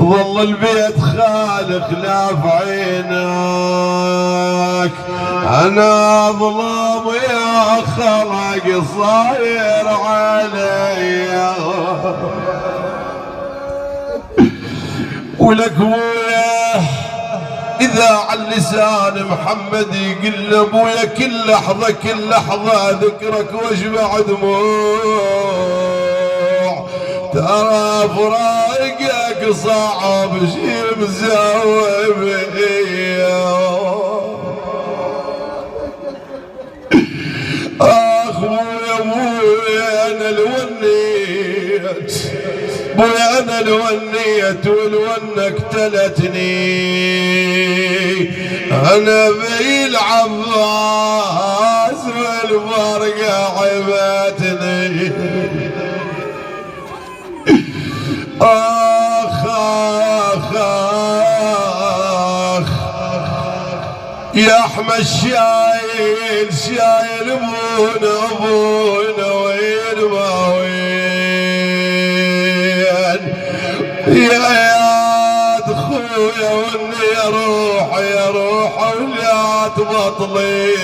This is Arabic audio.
ظل البيت خالقنا في عينك، انا ظلام يا خلق صاير علي، ولك ابويا اذا على اللسان محمد يقول ابويا كل لحظه كل لحظه ذكرك واشبع دموع، ترى فراقك صعب شي مسوي بيا، اخ ابويا انا الونيت، بويا انا الونيت والونه قتلتني، انا بي العباس والفرقه عبتني، اخ اخ اخ يا احمد شايل شايل ابونا ابونا وين ما وين، يا خويا واني يا روح ولا تبطلي،